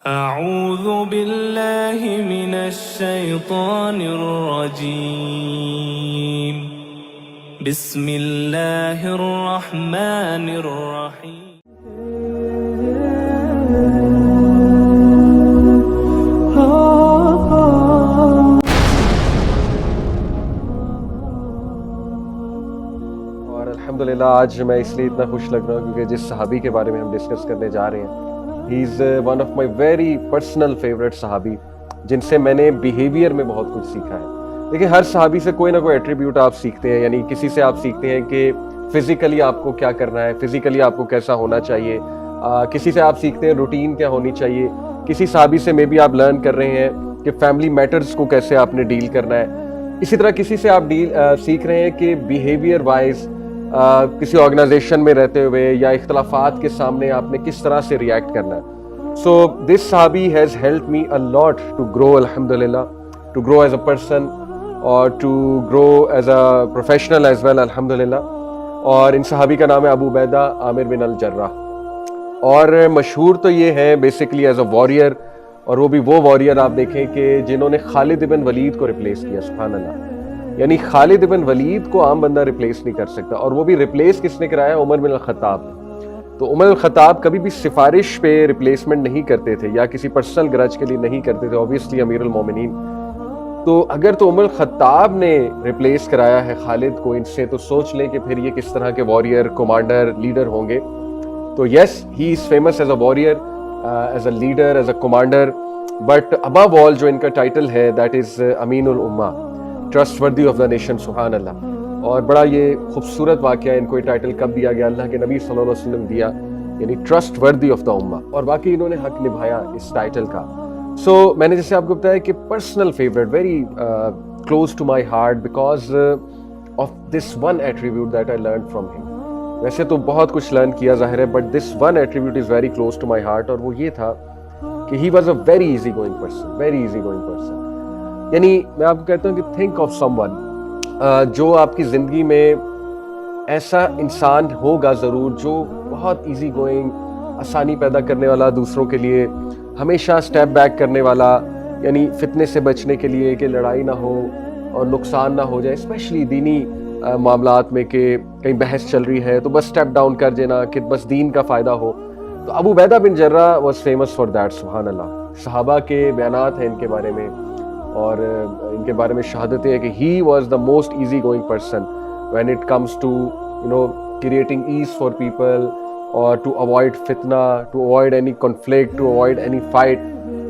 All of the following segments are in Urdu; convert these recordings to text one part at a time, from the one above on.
أعوذ بالله من الشيطان الرجيم بسم الله الرحمن الرحيم اور الحمدللہ آج میں اس لیے اتنا خوش لگ رہا ہوں کیونکہ جس صحابی کے بارے میں ہم ڈسکس کرنے جا رہے ہیں he is one of my very personal favourite صحابی جن سے میں نے بیہیویئر میں بہت کچھ سیکھا ہے. دیکھیں ہر صحابی سے کوئی نہ کوئی ایٹریبیوٹ آپ سیکھتے ہیں, یعنی کسی سے آپ سیکھتے ہیں کہ فزیکلی آپ کو کیا کرنا ہے, فزیکلی آپ کو کیسا ہونا چاہیے, کسی سے آپ سیکھتے ہیں روٹین کیا ہونی چاہیے, کسی صحابی سے میں بھی آپ لرن کر رہے ہیں کہ فیملی میٹرز کو کیسے آپ نے ڈیل کرنا ہے. اسی طرح کسی سے آپ سیکھ رہے ہیں کہ بیہیویئر وائز کسی آرگنائزیشن میں رہتے ہوئے یا اختلافات کے سامنے آپ نے کس طرح سے ریئیکٹ کرنا ہے. سو دس صحابی has help me a lot to grow الحمدللہ, to grow as a person اور to grow as a professional as well الحمدللہ. اور ان صحابی کا نام ہے ابو عبیدہ عامر بن الجراح, اور مشہور تو یہ ہیں بیسکلی ایز اے واریر, اور وہ بھی وہ واریر آپ دیکھیں کہ جنہوں نے خالد بن ولید کو ریپلیس کیا. سبحان اللہ, یعنی خالد بن ولید کو عام بندہ ریپلیس نہیں کر سکتا, اور وہ بھی ریپلیس کس نے کرایا, عمر بن الخطاب نے. تو عمر الخطاب کبھی بھی سفارش پہ ریپلیسمنٹ نہیں کرتے تھے یا کسی پرسنل گرج کے لیے نہیں کرتے تھے, اوبویسلی امیر المومنین. تو اگر تو عمر الخطاب نے ریپلیس کرایا ہے خالد کو ان سے, تو سوچ لیں کہ پھر یہ کس طرح کے واریر, کمانڈر, لیڈر ہوں گے. تو yes he is famous as a warrior, as a leader, as a commander, but above all جو ان کا ٹائٹل ہے دیٹ از امین الامہ, trustworthy of the nation. سبحان اللہ. اور بڑا یہ خوبصورت واقعہ, ان کو یہ ٹائٹل کب دیا گیا, اللہ کے نبی صلی اللہ علیہ وسلم دیا, یعنی ٹرسٹ وردی آف دا امہ, اور باقی انہوں نے حق نبھایا اس ٹائٹل کا. سو میں نے جیسے آپ کو بتایا کہ personal favourite, very close to my heart because of this one attribute that I learn from him. ویسے تو بہت کچھ لرن کیا ظاہر ہے, but this one attribute is very close to my heart, اور وہ یہ تھا کہ he was a very easy going person, very easy going person. یعنی میں آپ کو کہتا ہوں کہ تھنک آف سم ون, جو آپ کی زندگی میں ایسا انسان ہوگا ضرور جو بہت ایزی گوئنگ, آسانی پیدا کرنے والا دوسروں کے لیے, ہمیشہ اسٹیپ بیک کرنے والا, یعنی فتنے سے بچنے کے لیے کہ لڑائی نہ ہو اور نقصان نہ ہو جائے, اسپیشلی دینی معاملات میں کہ کہیں بحث چل رہی ہے تو بس اسٹیپ ڈاؤن کر دینا کہ بس دین کا فائدہ ہو. تو ابو Ubaidah bin Jarrah was famous for that. سبحان اللہ. صحابہ کے بیانات ہیں ان کے بارے میں, اور ان کے بارے میں شہادتیں ہیں کہ he was the most easy going person when it comes to creating ease for people, اور ٹو اوائڈ فتنہ, to avoid any conflict, to avoid any fight,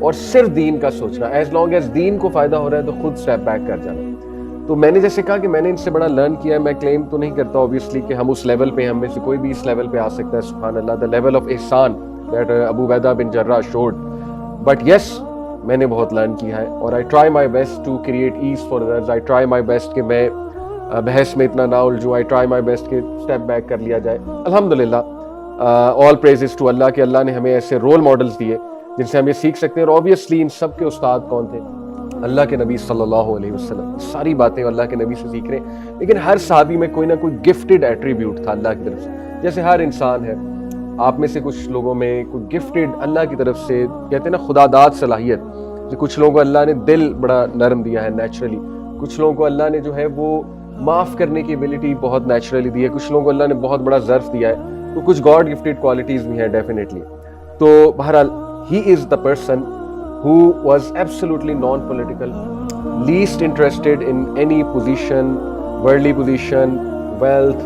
اور صرف دین کا سوچنا. ایز لانگ ایز دین کو فائدہ ہو رہا ہے تو خود اسٹیپ بیک کر جانا. تو میں نے جیسے کہا کہ میں نے ان سے بڑا لرن کیا ہے. میں کلیم تو نہیں کرتا اوبیسلی کہ ہم اس لیول پہ, ہم میں سے کوئی بھی اس لیول پہ آ سکتا ہے. سبحان اللہ, دا لیول آف احسان that Abu Ubaidah bin Jarrah showed. But yes میں نے بہت لرن کیا ہے, اور I try my best to create ease for others. I try my best کہ میں بحث میں اتنا نہ الجھوں. آئی ٹرائی مائی بیسٹ کہ اسٹیپ بیک کر لیا جائے. الحمدللہ, آل پریزز ٹو اللہ کہ اللہ نے ہمیں ایسے رول ماڈلز دیے جن سے ہم یہ سیکھ سکتے ہیں. اور اوبیسلی ان سب کے استاد کون تھے, اللہ کے نبی صلی اللہ علیہ وسلم. ساری باتیں اللہ کے نبی سے سیکھ رہے ہیں, لیکن ہر صحابی میں کوئی نہ کوئی گفٹڈ ایٹریبیوٹ تھا اللہ کی طرف سے. جیسے ہر انسان ہے, آپ میں سے کچھ لوگوں میں کوئی گفٹڈ اللہ کی طرف سے کہتے ہیں نا خدا داد صلاحیت. کچھ لوگوں کو اللہ نے دل بڑا نرم دیا ہے نیچرلی, کچھ لوگوں کو اللہ نے جو ہے وہ معاف کرنے کی ایبلٹی بہت نیچرلی دی ہے, کچھ لوگوں کو اللہ نے بہت بڑا ظرف دیا ہے, تو کچھ گاڈ گفٹڈ کوالٹیز بھی ہیں ڈیفینیٹلی. تو بہرحال he is the person who was absolutely non-political, least interested in any position, worldly position, wealth,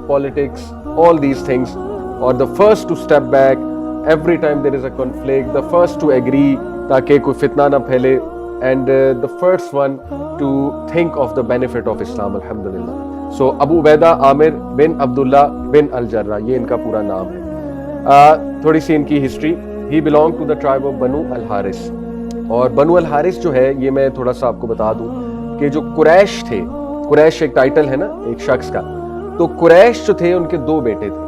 politics, all these things, or the first to step back every time there is a conflict, the first to agree تاکہ کوئی فتنہ نہ پھیلے, and the first one to think of the benefit of Islam. الحمدللہ. So ابو عبیدہ عامر بن عبداللہ بن الجراح, یہ ان کا پورا نام ہے. تھوڑی سی ان کی history. He belonged to the tribe of بنو الحارث, اور بنو الحارث جو ہے یہ میں تھوڑا سا آپ کو بتا دوں کہ جو قریش تھے, قریش ایک ٹائٹل ہے نا ایک شخص کا, تو قریش جو تھے ان کے دو بیٹے تھے,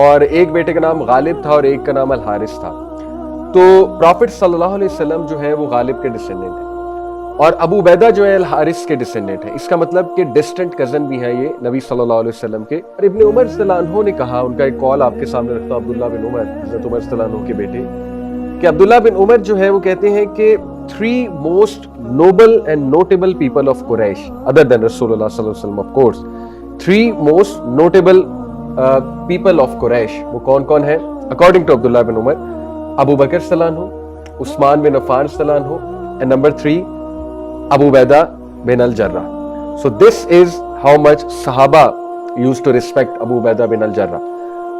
اور ایک بیٹے کا نام غالب تھا اور ایک کا نام الحارث تھا. تو پرافٹ صلی اللہ علیہ وسلم جو ہے وہ غالب کے ڈسینڈنٹ ہیں, اور ابو عبیدہ جو ہے الحارث کے ڈسینڈنٹ ہیں. اس کا مطلب کہ ڈسٹنٹ کزن بھی ہیں یہ نبی صلی اللہ علیہ وسلم کے. اور ابن عمر صلی اللہ عنہ نے کہا, ان کا ایک قول آپ کے سامنے رکھتا ہوں, عبداللہ بن عمر, حضرت عمر صلی اللہ عنہ کے بیٹے, کہ عبداللہ بن عمر جو ہے وہ کہتے ہیں کہ 3 most noble and notable people of Quraysh other than Rasulullah sallallahu alaihi wasallam, of course, 3 most notable people of Quraysh وہ کون کون ہیں according to عبداللہ بن عمر؟ ابو بکر صلی اللہ عنہ، عثمان بن عفان صلی اللہ عنہ، and number 3 Abu Ubaidah bin الجرح. So this is how much صحابہ used to respect Abu Ubaidah بن الجرح.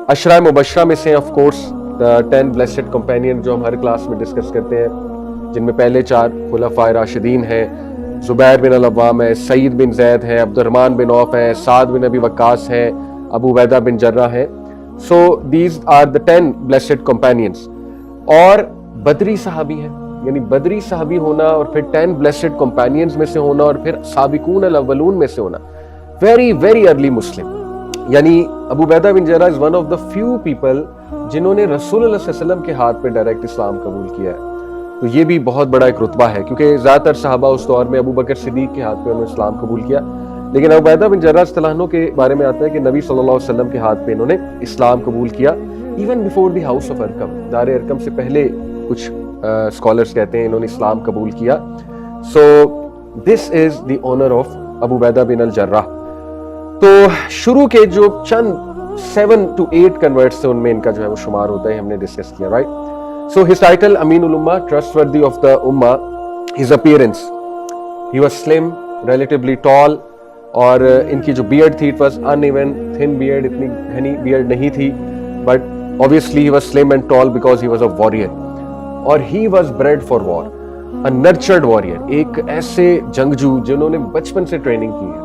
عشرہ مبشرہ میں سے of course the 10 blessed companion جو ہم ہر کلاس میں ڈسکس کرتے ہیں، جن میں پہلے 4 خلفاء راشدین ہیں، زبیر بن العوام ہے، سعید بن زید ہے، عبد الرحمن بن عوف ہے، سعد بن ابی وقاص ہے، ابو عبیدہ بن جرہ ہے. So these are the 10 blessed companions. اور بدری صحابی ہیں، یعنی بدری صحابی ہونا اور پھر 10 blessed companions میں سے ہونا اور پھر سابقون الاولون میں سے ہونا، very very early Muslim. یعنی ابو Ubaidah bin جرہ is one of the few people جنہوں نے رسول اللہ صلی اللہ علیہ وسلم کے ہاتھ پہ ڈائریکٹ اسلام قبول کیا ہے. تو یہ بھی بہت بڑا ایک رتبہ ہے، کیونکہ زیادہ تر صحابہ اس دور میں ابو بکر صدیق کے ہاتھ پہ انہوں نے اسلام قبول کیا، لیکن ابو عبیدہ بن جرہ رضی اللہ عنہ کے بارے میں آتا ہے کہ نبی صلی اللہ علیہ وسلم کے ہاتھ پہ انہوں نے اسلام قبول کیا even before the house of Arqam, دار ارقم سے پہلے کچھ اسکالرز کہتے ہیں انہوں نے اسلام قبول کیا. سو دس از دی honour of Abu Ubaidah bin al Jarrah. تو شروع کے جو چند 7 to 8 کنورٹس تھے ان میں ان کا جو ہے وہ شمار ہوتا ہے، ہم نے ڈسکس کیا، right. So his title Amin ul-Ummah, trustworthy of the Ummah. His appearance, he was slim, relatively tall, اور ان کی جو beard تھی it was uneven, thin beard، اتنی گھنی beard نہیں تھی، but obviously he was slim and tall because he was a warrior. اور he was bred for war, a nurtured warrior، ایک ایسے جنگجو جنہوں نے بچپن سے ٹریننگ کی ہے.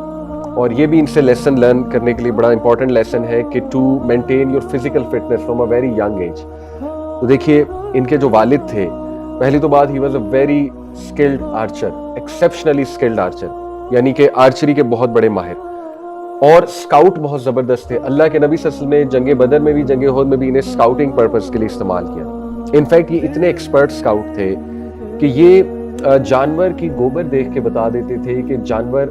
اور یہ بھی ان سے لیسن لرن کرنے کے لیے بڑا امپورٹنٹ لیسن ہے کہ to maintain your physical fitness from a very young age. تو دیکھیے ان کے جو والد تھے، پہلی تو بات ہی was a very skilled Archer, exceptionally skilled Archer, یعنی کہ آرچری کے بہت بڑے ماہر، اور اسکاؤٹ بہت زبردست تھے. اللہ کے نبی صلی اللہ علیہ وسلم نے جنگ بدر میں بھی جنگ احد میں بھی انہیں اسکاؤٹنگ پرپز کے لیے استعمال کیا. انفیکٹ یہ اتنے ایکسپرٹ اسکاؤٹ تھے کہ یہ جانور کی گوبر دیکھ کے بتا دیتے تھے کہ جانور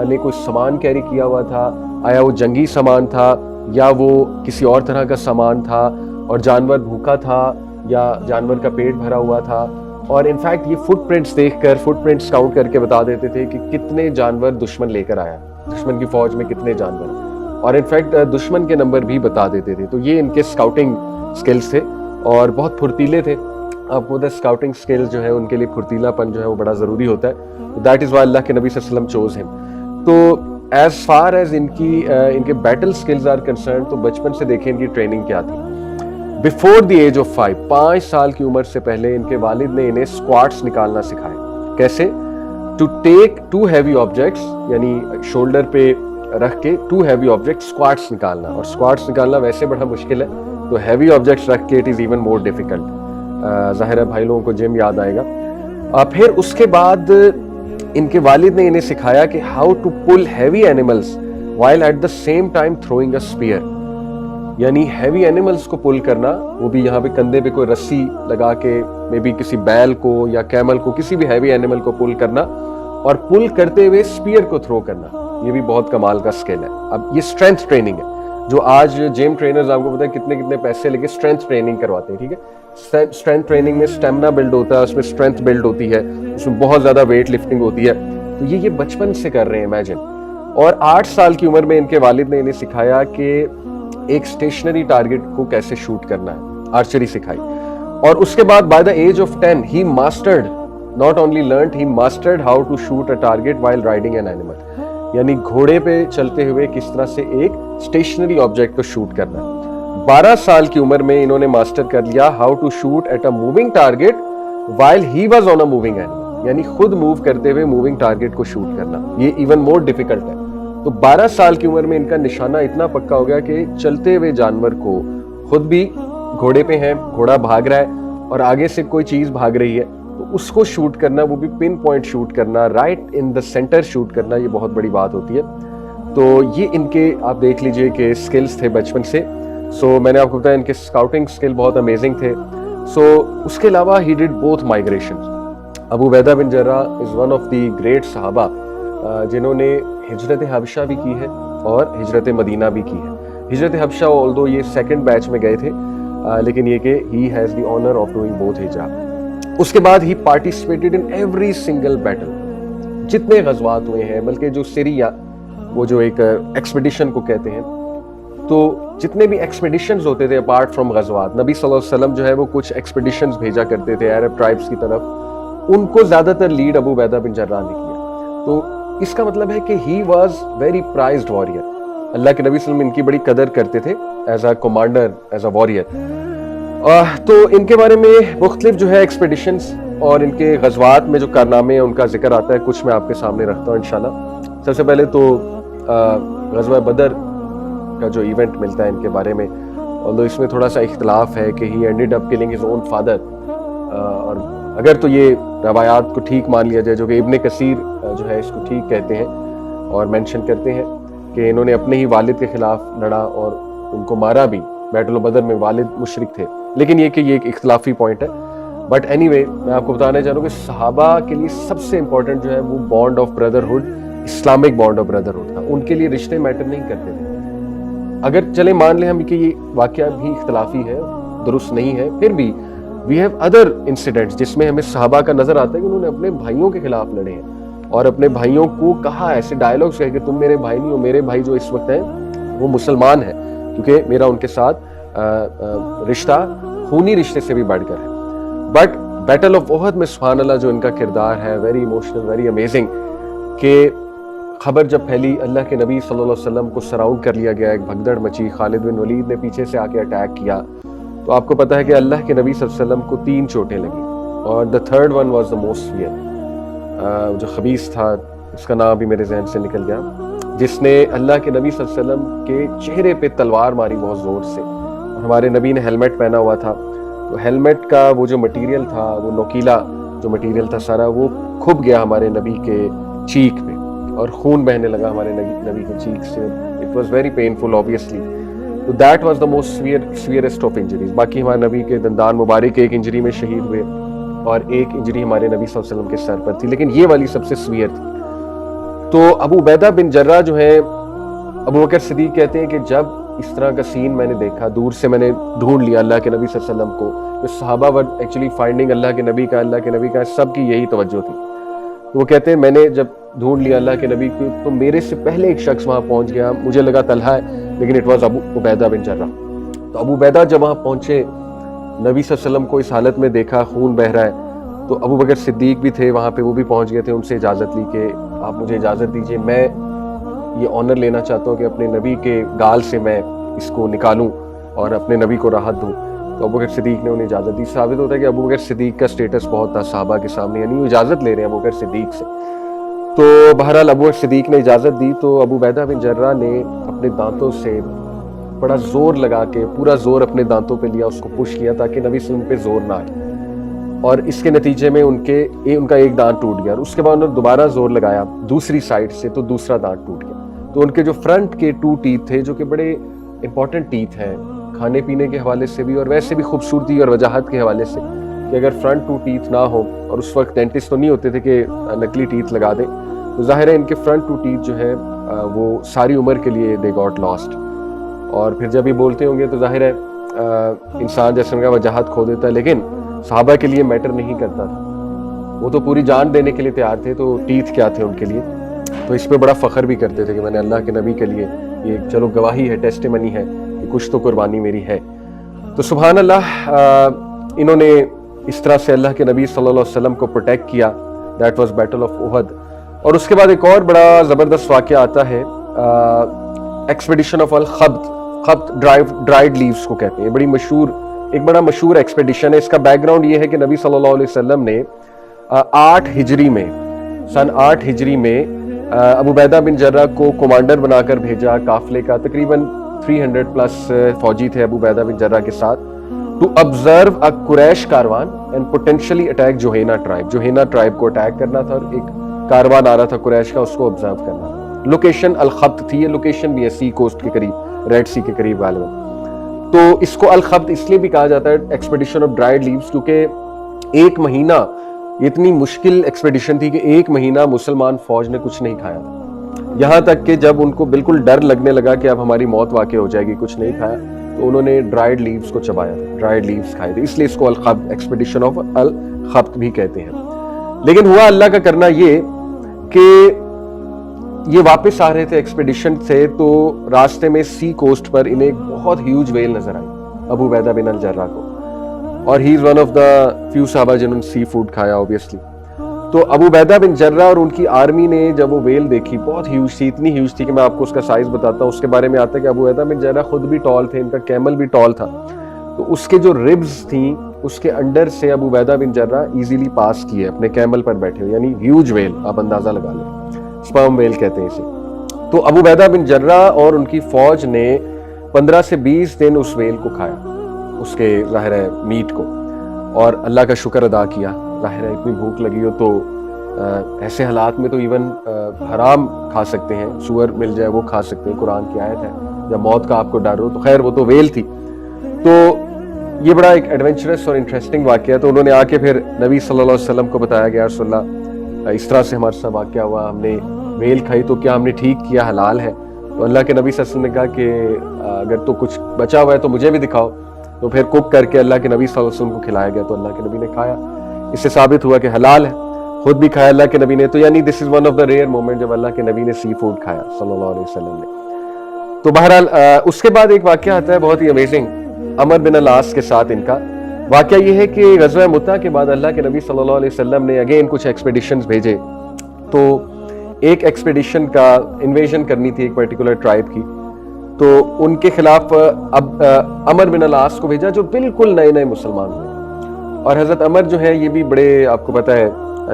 نے کوئی سامان کیری کیا ہوا تھا، آیا وہ جنگی سامان تھا یا وہ کسی اور طرح کا سامان تھا، اور جانور بھوکا تھا یا جانور کا پیٹ بھرا ہوا تھا. اور انفیکٹ یہ فٹ پرنٹس دیکھ کر، فٹ پرنٹس کاؤنٹ کر کے بتا دیتے تھے کہ کتنے جانور دشمن لے کر آیا، دشمن کی فوج میں کتنے جانور، اور انفیکٹ دشمن کے نمبر بھی بتا دیتے تھے. تو یہ ان کے اسکاؤٹنگ اسکلز تھے اور بہت پھرتیلے تھے. آپ کو اسکاؤٹنگ اسکلز جو ہے ان کے لیے پھرتیلا پن جو ہے وہ بڑا ضروری ہوتا ہے. دیٹ از وائی اللہ کے نبی صلی اللہ علیہ وسلم چوز ہم. تو ایز فار ایز ان کے بیٹل اسکلز آر کنسرن، تو بچپن سے دیکھیں ان کی ٹریننگ کیا تھی. بفور دی ایج آف 5 سال کی عمر سے پہلے ان کے والد نے انہیں اسکواٹس نکالنا سکھایا. کیسے؟ ٹو ٹیک 2 ہیوی آبجیکٹس، یعنی شولڈر پہ رکھ کے 2 ہیوی آبجیکٹ اسکواٹس نکالنا. اور اسکواٹس نکالنا ویسے بڑا مشکل ہے، تو ہیوی آبجیکٹس رکھ کے it is even more difficult. ظاہر ہے بھائی لوگوں کو جم یاد آئے گا. پھر اس کے بعد ان کے والد نے انہیں سکھایا کہ how to pull heavy animals while at the same time throwing a spear, یعنی ہیوی اینیملس کو پل کرنا، وہ بھی یہاں پہ کندھے پہ کوئی رسی لگا کے مے بی کسی بیل کو یا کیمل کو، کسی بھی ہیوی اینیمل کو پل کرنا، اور پل کرتے ہوئے اسپیئر کو تھرو کرنا. یہ بھی بہت کمال کا اسکل ہے. اب یہ اسٹرینتھ ٹریننگ ہے جو آج جم ٹرینرز آپ کو پتہ ہے کتنے پیسے لے کے اسٹرینتھ ٹریننگ کرواتے ہیں. ٹھیک ہے، اسٹرینتھ ٹریننگ میں اسٹیمنا بلڈ ہوتا ہے، اس میں اسٹرینتھ بلڈ ہوتی ہے، اس میں بہت زیادہ ویٹ لفٹنگ ہوتی ہے. تو یہ بچپن سے کر رہے ہیں، امیجن. اور 8 سال کی عمر میں ان کے والد نے انہیں سکھایا کہ ایک اسٹیشنری ٹارگٹ کو کیسے شوٹ کرنا ہے، آرچری سکھائی. اور اس کے بعد by the age of 10 he mastered, not only learned, he mastered how to shoot a target while riding an animal, یعنی گھوڑے پہ چلتے ہوئے کس طرح سے ایک اسٹیشنری آبجیکٹ کو شوٹ کرنا. 12 سال کی عمر میں انہوں نے ماسٹر کر لیا how to shoot at a moving target while he was on a moving animal, یعنی خود موو کرتے ہوئے موونگ ٹارگٹ کو شوٹ کرنا. یہ ایون مور ڈیفیکلٹ ہے. تو 12 سال کی عمر میں ان کا نشانہ اتنا پکا ہو گیا کہ چلتے ہوئے جانور کو، خود بھی گھوڑے پہ ہیں، گھوڑا بھاگ رہا ہے اور آگے سے کوئی چیز بھاگ رہی ہے، تو اس کو شوٹ کرنا، وہ بھی پن پوائنٹ شوٹ کرنا، رائٹ ان دا سینٹر شوٹ کرنا، یہ بہت بڑی بات ہوتی ہے. تو یہ ان کے آپ دیکھ لیجئے کہ اسکلز تھے بچپن سے. سو میں نے آپ کو بتایا ان کے اسکاؤٹنگ اسکل بہت امیزنگ تھے. سو اس کے علاوہ he did both migration. Abu Ubaidah bin Jarrah is one of the great صحابہ جنہوں نے ہجرت حبشہ بھی کی ہے اور ہجرت مدینہ بھی کی ہے. ہجرت حبشہ آلدو یہ 2nd بیچ میں گئے تھے، لیکن یہ کہ he has the honour of doing both ہجرہ. اس کے بعد he participated in every single battle, جتنے غزوات ہوئے ہیں, بلکہ جو سیریا وہ جو ایک ایکسپیڈیشن کو کہتے ہیں, تو جتنے بھی ایکسپیڈیشنز ہوتے تھے اپارٹ فرام غزوات, نبی صلی اللہ علیہ وسلم جو ہے وہ کچھ ایکسپیڈیشنز بھیجا کرتے تھے عرب ٹرائبس کی طرف, ان کو زیادہ تر لیڈ ابو عبیدہ بن جراح نے کیا. تو اس کا مطلب ہے کہ he was very prized warrior. اللہ کے نبی صلی اللہ علیہ وسلم ان کی بڑی قدر کرتے تھے as a commander, as a warrior. تو ان کے بارے میں مختلف جو ہے ایکسپیڈیشنز اور ان کے غزوات میں جو کارنامے ہیں ان کا ذکر آتا ہے, کچھ میں آپ کے سامنے رکھتا ہوں انشاءاللہ. سب سے پہلے تو غزوہ بدر کا جو ایونٹ ملتا ہے ان کے بارے میں, اور اس میں تھوڑا سا اختلاف ہے کہ he ended up killing his own father, اور اگر تو یہ روایات کو ٹھیک مان لیا جائے, جو کہ ابن کثیر جو ہے اس کو ٹھیک کہتے ہیں اور مینشن کرتے ہیں کہ انہوں نے اپنے ہی والد کے خلاف لڑا اور ان کو مارا بھی. بیٹل آف بدر میں والد مشرک تھے, لیکن یہ کہ یہ ایک اختلافی پوائنٹ ہے. بٹ اینی وے میں آپ کو بتانا چاہ رہا ہوں کہ صحابہ کے لیے سب سے امپورٹنٹ جو ہے وہ bond of brotherhood, Islamic bond of brotherhood تھا. ان کے لیے رشتے میٹر نہیں کرتے تھے. اگر چلے مان لیں ہم کہ یہ واقعہ بھی اختلافی ہے, درست نہیں ہے, پھر بھی وی ہیو ادر انسیڈنٹس جس میں ہمیں صحابہ کا نظر آتا ہے کہ انہوں نے اپنے بھائیوں کے خلاف لڑے ہیں اور اپنے بھائیوں کو کہا, ایسے ڈائلاگس کہے کہ تم میرے بھائی نہیں ہو, میرے بھائی جو اس وقت ہیں وہ مسلمان ہیں, کیونکہ میرا ان کے ساتھ رشتہ خونی رشتے سے بھی بڑھ کر ہے. بٹ بیٹل آف احد میں سبحان اللہ جو ان کا کردار ہے, ویری ایموشنل, ویری امیزنگ, کہ خبر جب پھیلی اللہ کے نبی صلی اللہ علیہ وسلم کو سراؤنڈ کر لیا گیا, ایک بھگدڑ مچی, خالد بن ولید نے پیچھے سے آ کے اٹیک کیا, تو آپ کو پتا ہے کہ اللہ کے نبی صلی اللہ علیہ وسلم کو 3 چوٹیں لگیں, اور the third one was the most severe. جو خبیث تھا, اس کا نام بھی میرے ذہن سے نکل گیا, جس نے اللہ کے نبی صلی اللہ علیہ وسلم کے چہرے پہ تلوار ماری بہت زور سے. اور ہمارے نبی نے ہیلمٹ پہنا ہوا تھا, تو ہیلمٹ کا وہ جو مٹیریل تھا, وہ نوکیلا جو مٹیریل تھا سارا, وہ کھب گیا ہمارے نبی کے چیک پہ اور خون بہنے لگا ہمارے نبی کے چیک سے. It was very painful obviously. تو that was the most سیویئرسٹ of injuries. باقی ہمارے نبی کے دندان مبارک ایک انجری میں شہید ہوئے اور ایک انجری ہمارے نبی صلی اللہ علیہ وسلم کے سر پر تھی, لیکن یہ والی سب سے سیویئر تھی. تو ابو عبیدہ بن جراح جو ہے, ابو بکر صدیق کہتے ہیں کہ جب اس طرح کا سین میں نے دیکھا, دور سے میں نے ڈھونڈ لیا اللہ کے نبی صلی اللہ علیہ وسلم کو, تو صحابہ ور ایکچولی فائنڈنگ اللہ کے نبی کا, سب کی یہی توجہ تھی. وہ کہتے ہیں میں نے جب ڈھونڈ لیا اللہ کے نبی کو, تو میرے سے پہلے ایک شخص وہاں پہنچ گیا, مجھے لگا طلحہ ہے, لیکن it was Abu Ubaidah bin جراح. تو ابو عبیدہ جب وہاں پہنچے, نبی صلی اللہ علیہ وسلم کو اس حالت میں دیکھا, خون بہ رہا ہے, تو ابو بکر صدیق بھی تھے وہاں پہ, وہ بھی پہنچ گئے تھے, ان سے اجازت لی کہ آپ مجھے اجازت دیجیے, میں یہ آنر لینا چاہتا ہوں کہ اپنے نبی کے گال سے میں اس کو نکالوں اور اپنے نبی کو راحت دوں. تو ابو بکر صدیق نے انہیں اجازت دی. ثابت ہوتا ہے کہ ابو بکر صدیق کا سٹیٹس بہت تھا صحابہ کے سامنے, یعنی وہ اجازت لے رہے ہیں ابو بکر صدیق سے. تو بہرحال ابو بکر صدیق نے اجازت دی, تو ابو عبیدہ بن جراح نے اپنے دانتوں سے بڑا زور لگا کے, پورا زور اپنے دانتوں پہ لیا, اس کو پش کیا تاکہ نبی صلی اللہ علیہ وسلم پہ زور نہ آئے, اور اس کے نتیجے میں ان کا ایک دانت ٹوٹ گیا. اور اس کے بعد انہوں نے دوبارہ زور لگایا دوسری سائڈ سے, تو دوسرا دانت ٹوٹ گیا. تو ان کے جو فرنٹ کے 2 ٹیتھ تھے, جو کہ بڑے امپورٹنٹ ٹیتھ ہیں کھانے پینے کے حوالے سے بھی اور ویسے بھی خوبصورتی اور وجاہت کے حوالے سے, کہ اگر فرنٹ 2 ٹیتھ نہ ہو, اور اس وقت ڈینٹسٹ تو نہیں ہوتے تھے کہ نکلی ٹیتھ لگا دیں, تو ظاہر ہے ان کے فرنٹ 2 ٹیتھ جو ہے وہ ساری عمر کے لیے دے گاٹ لاسٹ. اور پھر جب یہ بولتے ہوں گے تو ظاہر ہے انسان جیسے ان کا وجاہت کھو دیتا ہے, لیکن صحابہ کے لیے میٹر نہیں کرتا تھا, وہ تو پوری جان دینے کے لیے تیار تھے, تو ٹیتھ کیا تھے ان کے لیے. تو اس پہ بڑا فخر بھی کرتے تھے کہ میں نے اللہ کے نبی کے لیے, یہ چلو گواہی ہے, ٹیسٹیمنی ہے کہ کچھ تو قربانی میری ہے. تو سبحان اللہ, انہوں نے اس طرح سے اللہ کے نبی صلی اللہ علیہ وسلم کو پروٹیکٹ کیا. دیٹ واز بیٹل آف احد. اور اس کے بعد ایک اور بڑا زبردست واقعہ آتا ہے, ایکسپیڈیشن آف الخبط. ڈرائیڈ لیوز کو کہتے ہیں, ایک بڑا مشہور ایکسپیڈیشن ہے. اس کا بیک گراؤنڈ یہ ہے کہ نبی صلی اللہ علیہ وسلم نے 8 ہجری میں, سن 8 ہجری میں ابو عبیدہ بن جراح کو کمانڈر بنا کر بھیجا قافلے کا. تقریباً 300 پلس فوجی تھے ابو عبیدہ بن جراح کے ساتھ, to observe a Quraysh caravan and potentially attack Juhaina tribe. Juhaina tribe کو اٹیک کرنا تھا, اور ایک کاروان آ رہا تھا قریش کا, اس کو آبزرو کرنا. لوکیشن الخبط تھی, یہ لوکیشن بھی ہے سی کوسٹ کے قریب, ریڈ سی کے قریب غالباً. تو اس کو الخبط اس لیے بھی کہا جاتا ہے ایکسپیڈیشن آف ڈرائیڈ لیوز, کیونکہ 1 مہینہ یہ اتنی مشکل ایکسپیڈیشن تھی کہ 1 مہینہ مسلمان فوج نے کچھ نہیں کھایا تھا. یہاں تک کہ جب ان کو بالکل ڈر لگنے لگا کہ اب ہماری موت واقع ہو جائے گی, کچھ نہیں کھایا, تو انہوں نے ڈرائیڈ لیوز کو چبایا تھا, ڈرائیڈ لیوز کھائے تھے, اس لیے اس کو الخبط, ایکسپیڈیشن آف الخبط بھی کہتے ہیں. لیکن ہوا اللہ کا کرنا یہ کہ یہ واپس آ رہے تھے ایکسپیڈیشن سے, تو راستے میں سی کوسٹ پر انہیں ایک بہت ہیوج ویل نظر آئی ابو عبیدہ بن الجراح کو, اور he is one of the few صحابہ جنہوں نے سی فوڈ کھایا اوبیسلی. تو ابو عبیدہ بن جراح اور ان کی آرمی نے جب وہ ویل دیکھی, بہت ہیوج تھی, اتنی ہیوج تھی کہ میں آپ کو اس کا سائز بتاتا ہوں. اس کے بارے میں آتا ہے کہ ابو عبیدہ بن جراح خود بھی ٹال تھے, ان کا کیمل بھی ٹال تھا, تو اس کے جو ربز تھیں اس کے انڈر سے ابو عبیدہ بن جراح ایزیلی پاس کیے اپنے کیمل پر بیٹھے ہوئے, یعنی ہیوج ویل, آپ اندازہ لگا لیں, سپرم ویل کہتے ہیں اسے. تو ابو عبیدہ بن جراح اور ان کی فوج نے 15 سے 20 دن اس ویل کو کھایا, اس کے ظاہر ہے میٹ کو, اور اللہ کا شکر ادا کیا. ظاہر ہے اتنی بھوک لگی ہو تو ایسے حالات میں تو ایون حرام کھا سکتے ہیں, سور مل جائے وہ کھا سکتے ہیں, قرآن کی آیت ہے, جب موت کا آپ کو ڈر ہو. تو خیر وہ تو ویل تھی. تو یہ بڑا ایک ایڈونچرس اور انٹرسٹنگ واقعہ ہے. تو انہوں نے آ کے پھر نبی صلی اللہ علیہ وسلم کو بتایا کہ یا رسول اللہ اس طرح سے ہمارے ساتھ واقعہ ہوا, ہم نے ویل کھائی تو کیا ہم نے ٹھیک کیا, حلال ہے؟ تو اللہ کے نبی صلی اللہ علیہ وسلم نے کہا کہ اگر تو کچھ بچا ہوا ہے تو مجھے بھی دکھاؤ. تو پھر کوک کر کے اللہ کے نبی صلی اللہ علیہ وسلم کو کھلایا گیا, تو اللہ کے نبی نے کھایا. اس سے ثابت ہوا کہ حلال ہے, خود بھی کھایا اللہ کے نبی نے. تو یعنی this is one of the rare moment جب اللہ کے نبی نے سی فوڈ کھایا صلی اللہ علیہ وسلم نے. تو بہرحال اس کے بعد ایک واقعہ آتا ہے بہت ہی امیزنگ, عمر بن العاص کے ساتھ ان کا واقعہ یہ ہے کہ غزوہ مؤتہ کے بعد اللہ کے نبی صلی اللہ علیہ وسلم نے اگین کچھ ایکسپیڈیشنز بھیجے. تو ایک ایکسپیڈیشن کا انویژن کرنی تھی ایک پرٹیکولر ٹرائب کی, تو ان کے خلاف اب عمر بن العاص کو بھیجا جو بالکل نئے نئے مسلمان ہوئے. اور حضرت عمر جو ہے یہ بھی بڑے, آپ کو پتہ ہے,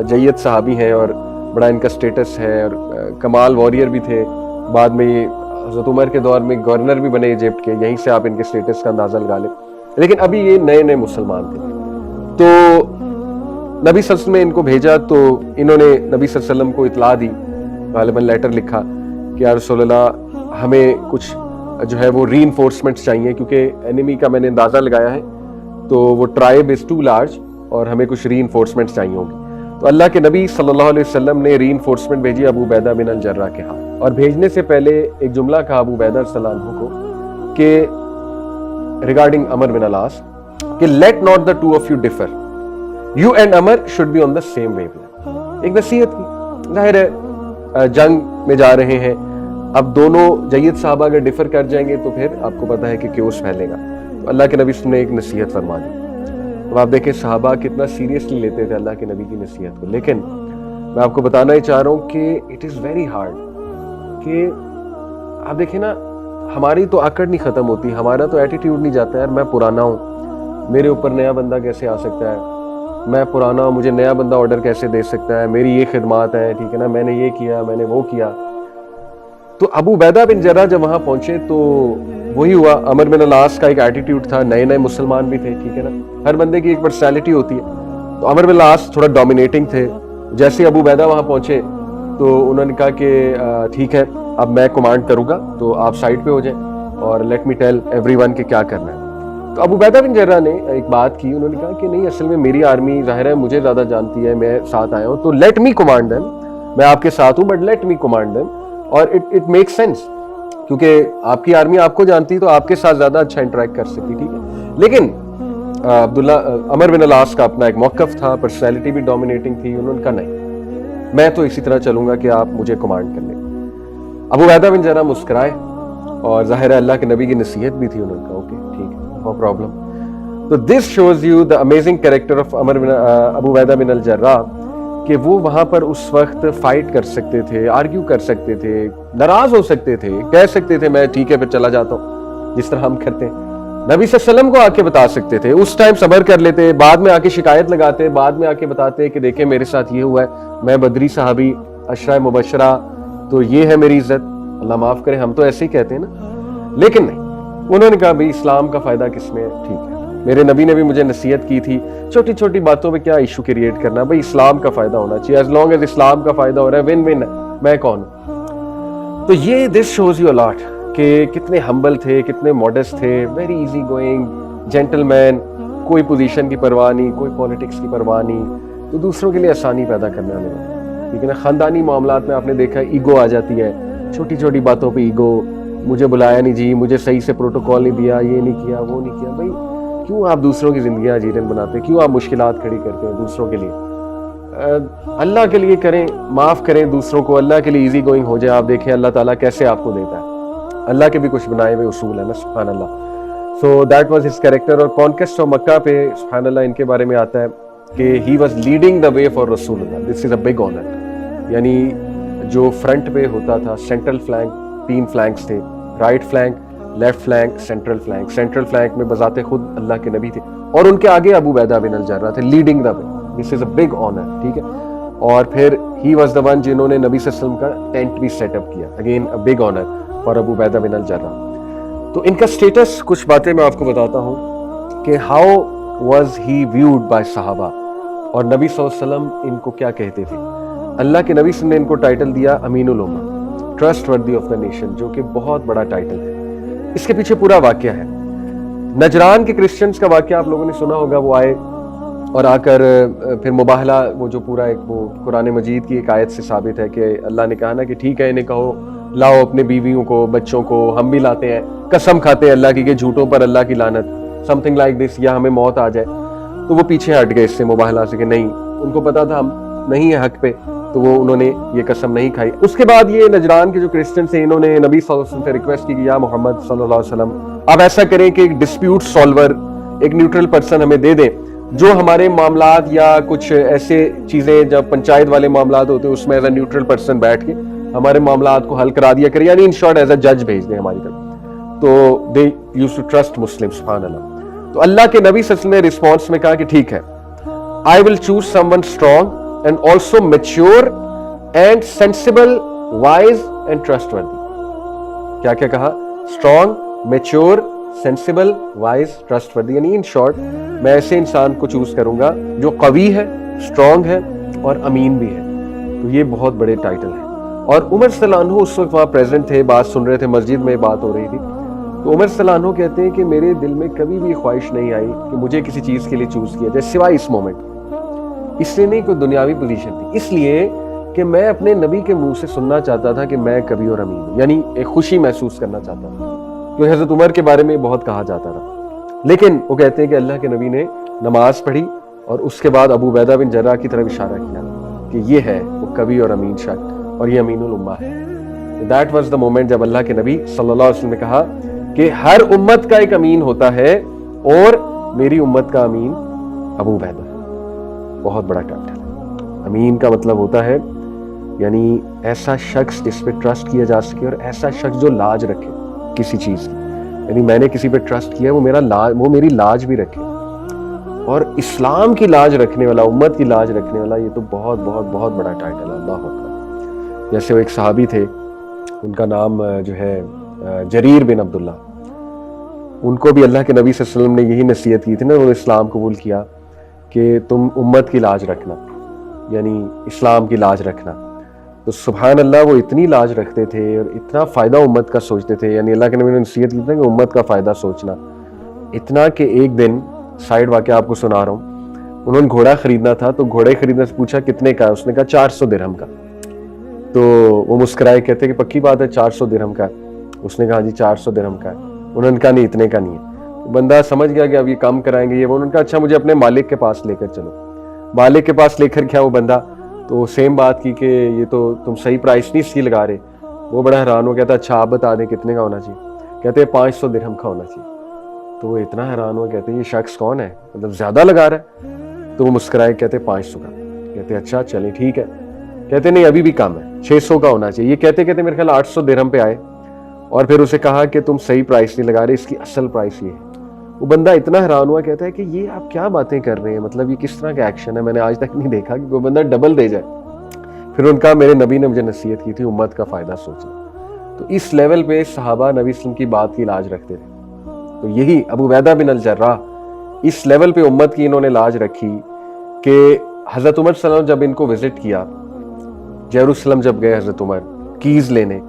جید صحابی ہیں اور بڑا ان کا سٹیٹس ہے, اور کمال واریر بھی تھے. بعد میں یہ حضرت عمر کے دور میں گورنر بھی بنے ایجپٹ کے, یہیں سے آپ ان کے سٹیٹس کا اندازہ لگا لیں. لیکن ابھی یہ نئے نئے مسلمان تھے. تو نبی صلی اللہ علیہ وسلم نے ان کو بھیجا, تو انہوں نے نبی صلی اللہ علیہ وسلم کو اطلاع دی, غالباً لیٹر لکھا کہ یا رسول اللہ ہمیں کچھ جو ہے وہ ری انفورسمنٹس چاہیے, کیونکہ انیمی کا میں نے اندازہ لگایا ہے تو وہ ٹرائب از ٹو لارج, اور ہمیں کچھ ری انفورسمنٹس چاہیے ہوں گی. تو اللہ کے نبی صلی اللہ علیہ وسلم نے ری انفورسمنٹ بھیجی ابو عبیدہ بن الجراح کے ہاتھ, اور بھیجنے سے پہلے ایک جملہ کہا ابو عبیدہ رضی اللہ عنہ کو کہ ریگارڈنگ عمر بن العاص کہ let not the two of you differ, you and Umar should be on the same wavelength. ایک نصیحت کی. ظاہر ہے جنگ میں جا رہے ہیں, اب دونوں جید صحابہ اگر ڈفر کر جائیں گے تو پھر آپ کو پتہ ہے کہ کیوس پھیلے گا. تو اللہ کے نبی نے ایک نصیحت فرما دی. اب آپ دیکھیں صحابہ کتنا سیریسلی لیتے تھے اللہ کے نبی کی نصیحت کو. لیکن میں آپ کو بتانا ہی چاہ رہا ہوں کہ اٹ از ویری ہارڈ, کہ آپ دیکھیں نا, ہماری تو آکڑ نہیں ختم ہوتی, ہمارا تو ایٹیٹیوڈ نہیں جاتا ہے یار میں پرانا ہوں, میرے اوپر نیا بندہ کیسے آ سکتا ہے, میں پرانا ہوں مجھے نیا بندہ آرڈر کیسے دے سکتا ہے, میری یہ خدمات ہیں, ٹھیک ہے نا, میں نے یہ کیا, میں نے وہ کیا. تو ابو عبیدہ بن جراح جب وہاں پہنچے تو وہی ہوا, عمر بن العاص کا ایک ایٹیٹیوڈ تھا, نئے نئے مسلمان بھی تھے, ٹھیک ہے نا, ہر بندے کی ایک پرسنالٹی ہوتی ہے. تو عمر بن العاص تھوڑا ڈومینیٹنگ تھے. جیسے ابو عبیدہ وہاں پہنچے تو انہوں نے کہا کہ ٹھیک ہے اب میں کمانڈ کروں گا تو آپ سائڈ پہ ہو جائیں اور let me tell every one کہ کیا کرنا ہے. تو ابو عبیدہ بن جراح نے ایک بات کی, انہوں نے کہا کہ نہیں اصل میں میری آرمی ظاہر ہے مجھے زیادہ جانتی ہے, میں ساتھ آیا ہوں, تو لیٹ می کمانڈ دیم, میں آپ کے ساتھ ہوں but let me command them. اور اٹ میک سینس, کیونکہ آپ کی آرمی آپ کو جانتی تو آپ کے ساتھ زیادہ اچھا انٹریکٹ کر سکتی, ٹھیک ہے. لیکن عمر بن العاص کا اپنا ایک موقف تھا, پرسنالٹی بھی ڈومینیٹنگ تھی. انہوں نے کہا نہیں میں تو اسی طرح چلوں گا کہ آپ مجھے کمانڈ کر لیں. ابو عبیدہ بن جراح مسکرائے, اور ظاہر ہے اللہ کے نبی کی نصیحت بھی تھی. انہوں نے کہا اوکے ٹھیک ہے, نو پرابلم. تو this shows you the amazing character of Abu Ubaidah bin al Jarrah, کہ وہ وہاں پر اس وقت فائٹ کر سکتے تھے, آرگیو کر سکتے تھے, ناراض ہو سکتے تھے, کہہ سکتے تھے میں ٹھیک ہے پھر چلا جاتا ہوں, جس طرح ہم کرتے ہیں. نبی صلی اللہ علیہ وسلم کو آ کے بتا سکتے تھے, اس ٹائم صبر کر لیتے, بعد میں آ کے شکایت لگاتے, بعد میں آ کے بتاتے کہ دیکھیں میرے ساتھ یہ ہوا ہے, میں بدری صحابی عشرہ مبشرہ تو یہ ہے میری عزت, اللہ معاف کرے ہم تو ایسے ہی کہتے ہیں نا. لیکن نہیں, انہوں نے کہا بھائی اسلام کا فائدہ کس میں ہے, ٹھیک ہے میرے نبی نے بھی مجھے نصیحت کی تھی, چھوٹی چھوٹی باتوں پہ کیا ایشو کریٹ کرنا, بھائی اسلام کا فائدہ ہونا چاہیے, ایز لانگ ایز اسلام کا فائدہ ہو رہا ہے ون ون ہے, میں کون ہوں. تو یہ دس شوز یو الاٹ کہ کتنے ہمبل تھے, کتنے ماڈسٹ تھے, ویری ایزی گوئنگ جینٹل مین, کوئی پوزیشن کی پرواہ نہیں, کوئی پولیٹکس کی پرواہ نہیں, تو دوسروں کے لیے آسانی پیدا کرنا ہے. ٹھیک ہے نا, خاندانی معاملات میں آپ نے دیکھا ایگو آ جاتی ہے, چھوٹی چھوٹی باتوں پہ ایگو, مجھے بلایا نہیں جی, مجھے صحیح سے پروٹوکول نہیں دیا, یہ نہیں کیا, وہ نہیں کیا. بھائی کیوں آپ دوسروں کی زندگیاں اجیرن بناتے ہیں, کیوں آپ مشکلات کھڑی کرتے ہیں دوسروں کے لیے؟ اللہ کے لیے کریں, معاف کریں دوسروں کو, اللہ کے لیے ایزی گوئنگ ہو جائے. آپ دیکھیں اللہ تعالیٰ کیسے آپ کو دیتا ہے, اللہ کے بھی کچھ بنائے ہوئے اصول ہیں نا, سبحان اللہ. So that was his character. اور کانکویسٹ آف مکہ پہ سبحان اللہ ان کے بارے میں آتا ہے کہ he was leading the way for رسول اللہ. دس از اے بگ آنر. یعنی جو فرنٹ پہ ہوتا تھا, سینٹرل فلینک, 3 فلینکس تھے, right flank, left flank, central flank. Central flank میں بذات خود اللہ کے نبی تھے اور ان کے آگے ابو عبیدہ بن الجرہ تھے, leading the way. This is a big owner, ٹھیک ہے. اور پھر ہی واز دا ون جنہوں نے نبی صلی اللہ علیہ وسلم کا ٹینٹ بھی سیٹ اپ کیا. Again a big honour for Abu Ubaidah bin al Jarrah. تو ان کا سٹیٹس, کچھ باتیں میں آپ کو بتاتا ہوں کہ how was he viewed by صحابہ, اور نبی صلی اللہ علیہ وسلم ان کو کیا کہتے تھے. اللہ کے نبی صلی اللہ علیہ وسلم نے ان کو ٹائٹل دیا امین الامہ, trustworthy of the nation, جو کہ بہت بڑا ٹائٹل ہے. اس کے پیچھے پورا واقعہ ہے. نجران کے کرسچنز کا واقعہ آپ لوگوں نے سنا ہوگا. وہ آئے اور آ کر پھر مباہلہ, وہ جو پورا ایک وہ قرآن مجید کی ایک آیت سے ثابت ہے کہ اللہ نے کہا نا کہ ٹھیک ہے, انہیں کہو لاؤ اپنے بیویوں کو, بچوں کو, ہم بھی لاتے ہیں, قسم کھاتے ہیں اللہ کی کہ جھوٹوں پر اللہ کی لعنت, سم تھنگ لائک دس, یا ہمیں موت آ جائے. تو وہ پیچھے ہٹ گئے اس سے, مباہلہ سے, کہ نہیں, ان کو پتا تھا ہم نہیں ہے حق پہ, تو وہ انہوں نے یہ قسم نہیں کھائی. اس کے بعد یہ نجران کے جو کرسچن تھے, انہوں نے نبی صلی اللہ علیہ وسلم سے ریکویسٹ کی کہ یا محمد صلی اللہ علیہ وسلم آپ ایسا کریں کہ ایک ڈسپیوٹ سالور, ایک نیوٹرل پرسن ہمیں دے دیں جو ہمارے معاملات یا کچھ ایسے چیزیں جب پنچایت والے معاملات ہوتے ہیں اس میں ایز اے نیوٹرل پرسن بیٹھ کے ہمارے معاملات کو حل کرا دیا کرے, یعنی ان شارٹ ایز اے جج بھیج دیں ہماری طرف. تو دے یوز ٹو ٹرسٹ مسلم, سبحان اللہ. تو اللہ کے نبی صلی اللہ علیہ وسلم نے رسپانس میں کہا کہ ٹھیک ہے, I will choose someone strong and also mature and sensible, wise and trustworthy. کیا کیا کہا؟ Strong, mature, sensible, wise, trustworthy. یعنی ان شارٹ میں ایسے انسان کو چوز کروں گا جو قوی ہے, اسٹرانگ ہے اور امین بھی ہے. تو یہ بہت بڑے ٹائٹل ہیں. اور عمر صلی اللہ عنہ اس وقت وہاں پریزنٹ تھے, بات سن رہے تھے, مسجد میں بات ہو رہی تھی. تو عمر صلی اللہ عنہ کہتے ہیں کہ میرے دل میں کبھی بھی خواہش نہیں آئی کہ مجھے کسی چیز کے لیے چوز کیا جائے سوائے اس مومنٹ. اس لیے نہیں کوئی دنیاوی پوزیشن تھی, اس لیے کہ میں اپنے نبی کے منہ سے سننا چاہتا تھا کہ میں کبھی اور امین ہوں, یعنی ایک خوشی محسوس کرنا چاہتا تھا. کیونکہ حضرت عمر کے بارے میں بہت کہا جاتا تھا. لیکن وہ کہتے ہیں کہ اللہ کے نبی نے نماز پڑھی اور اس کے بعد ابو عبیدہ بن جرہ کی طرف اشارہ کیا کہ یہ ہے وہ کبھی اور امین شخص, اور یہ امین الامہ ہے. دیٹ واز دا مومنٹ جب اللہ کے نبی صلی اللہ علیہ وسلم نے کہا کہ ہر امت کا ایک امین ہوتا ہے اور میری امت کا امین ابو عبیدہ. بہت بڑا ٹائٹل ہے. امین کا مطلب ہوتا ہے یعنی ایسا شخص جس پہ ٹرسٹ کیا جا سکے, اور ایسا شخص جو لاج رکھے کسی چیز کی. یعنی میں نے کسی پہ ٹرسٹ کیا ہے, وہ میری لاج بھی رکھے. اور اسلام کی لاج رکھنے والا, امت کی لاج رکھنے والا, یہ تو بہت بہت بہت بڑا ٹائٹل ہے. اللہ اکبر. جیسے وہ ایک صحابی تھے, ان کا نام جو ہے جریر بن عبداللہ. ان کو بھی اللہ کے نبی صلی اللہ علیہ وسلم نے یہی نصیحت کی تھی نا, انہوں نے اسلام قبول کیا کہ تم امت کی لاج رکھنا, یعنی اسلام کی لاج رکھنا. تو سبحان اللہ وہ اتنی لاج رکھتے تھے اور اتنا فائدہ امت کا سوچتے تھے. یعنی اللہ کے نبی نے نصیحت کی تھی کہ امت کا فائدہ سوچنا. اتنا کہ ایک دن, سائیڈ واقعہ آپ کو سنا رہا ہوں, انہوں نے گھوڑا خریدنا تھا, تو گھوڑے خریدنے سے پوچھا کتنے کا ہے, اس نے کہا 400 درہم کا. تو وہ مسکرائے, کہتے کہ پکی بات ہے 400 درہم کا. اس نے کہا جی 400 درہم کا ہے. انہوں نے کہا نہیں اتنے کا نہیں ہے. بندہ سمجھ گیا کہ اب یہ کم کرائیں گے. یہ انہوں نے کہا اچھا مجھے اپنے مالک کے پاس لے کر چلو. مالک کے پاس لے کر گیا وہ بندہ, تو سیم بات کی کہ یہ تو تم صحیح پرائس نہیں اس کی لگا رہے. وہ بڑا حیران ہو, کہتا اچھا آپ بتا دیں کتنے کا ہونا چاہیے. کہتے 500 درہم کا ہونا چاہیے. تو وہ اتنا حیران ہوا, کہتے یہ شخص کون ہے, مطلب زیادہ لگا رہا ہے. تو وہ مسکرائے, کہتے 500 کا. کہتے اچھا چلیں ٹھیک ہے. کہتے نہیں ابھی بھی کم ہے, 600 کا ہونا چاہیے. یہ کہتے میرے خیال 800 درہم پہ آئے, اور پھر اسے کہا کہ تم صحیح پرائس نہیں لگا رہے, اس کی اصل پرائس یہ ہے. وہ بندہ اتنا حیران ہوا, کہتا ہے کہ یہ آپ کیا باتیں کر رہے ہیں, مطلب یہ کس طرح کا ایکشن ہے, میں نے آج تک نہیں دیکھا کہ کوئی بندہ ڈبل دے جائے. پھر ان کا میرے نبی نے مجھے نصیحت کی تھی امت کا فائدہ سوچنا. تو اس لیول پہ صحابہ نبی صلی اللہ علیہ وسلم کی بات کی لاج رکھتے تھے. تو یہی ابو عبیدہ بن الجرہ اس لیول پہ امت کی انہوں نے لاج رکھی کہ حضرت عمر صلی اللہ علیہ وسلم جب ان کو وزٹ کیا, یروشلم جب گئے حضرت عمر کیز لینے,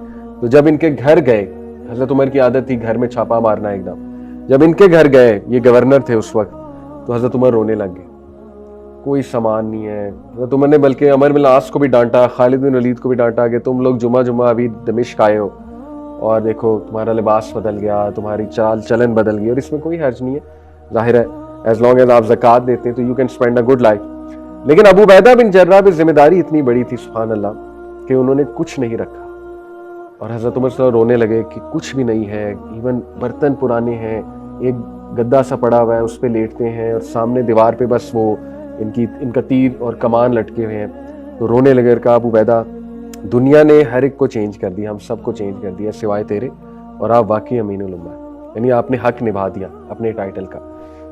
تو جب ان کے گھر گئے, حضرت عمر کی عادت تھی گھر میں چھاپا مارنا ایک دم. جب ان کے گھر گئے, یہ گورنر تھے اس وقت, تو حضرت عمر رونے لگ گئے. کوئی سامان نہیں ہے. حضرت عمر نے بلکہ عمر بن العاص کو بھی ڈانٹا, خالد بن ولید کو بھی ڈانٹا کہ تم لوگ جمعہ ابھی دمشق آئے ہو, اور دیکھو تمہارا لباس بدل گیا, تمہاری چال چلن بدل گئی, اور اس میں کوئی حرج نہیں ہے, ظاہر ہے ایز لانگ ایز آپ زکوٰۃ دیتے ہیں تو you can spend a good life. لیکن ابو عبیدہ بن جرہ پہ ذمہ داری اتنی بڑی تھی سبحان اللہ کہ انہوں نے کچھ نہیں رکھا, اور حضرت عمر صلی اللہ علیہ وسلم رونے لگے کہ کچھ بھی نہیں ہے, ایون برتن پرانے ہیں, ایک گدا سا پڑا ہوا ہے اس پہ لیٹتے ہیں, اور سامنے دیوار پہ بس وہ ان کا تیر اور کمان لٹکے ہوئے ہیں. تو رونے لگے اور کہا ابو عبیدہ دنیا نے ہر ایک کو چینج کر دیا, ہم سب کو چینج کر دیا سوائے تیرے, اور آپ واقعی امین الامہ ہیں, یعنی آپ نے حق نبھا دیا اپنے ٹائٹل کا.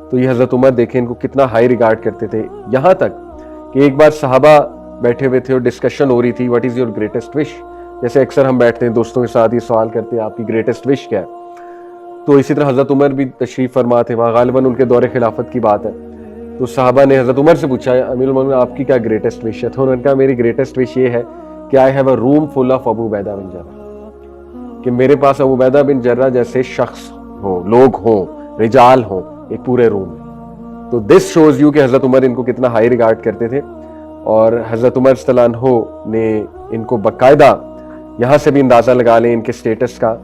تو یہ حضرت عمر دیکھیں ان کو کتنا ہائی ریگارڈ کرتے تھے, یہاں تک کہ ایک بار صحابہ بیٹھے ہوئے تھے اور ڈسکشن ہو رہی تھی واٹ از یور گریٹسٹ وش. جیسے اکثر ہم بیٹھتے ہیں دوستوں کے ساتھ یہ سوال کرتے ہیں آپ کی گریٹسٹ وش کیا ہے, تو اسی طرح حضرت عمر بھی تشریف فرما تھے وہاں, غالباً ان کے دور خلافت کی بات ہے. تو صحابہ نے حضرت عمر سے پوچھا امیر المومنین آپ کی کیا گریٹسٹ وش ہے, تو انہوں نے کہا میری گریٹسٹ وش یہ ہے کہ I have a room full of Abu Ubaidah bin جرہ, کہ میرے پاس ابو عبیدہ بن جرہ جیسے شخص ہوں, لوگ ہوں, رجال ہوں ایک پورے روم میں. تو دس شوز یو کہ حضرت عمر ان کو کتنا ہائی ریگارڈ کرتے تھے, اور حضرت عمر صلی اللہ عنہ نے ان کو باقاعدہ, یہاں سے بھی اندازہ لگا لیں ان کے سٹیٹس کا,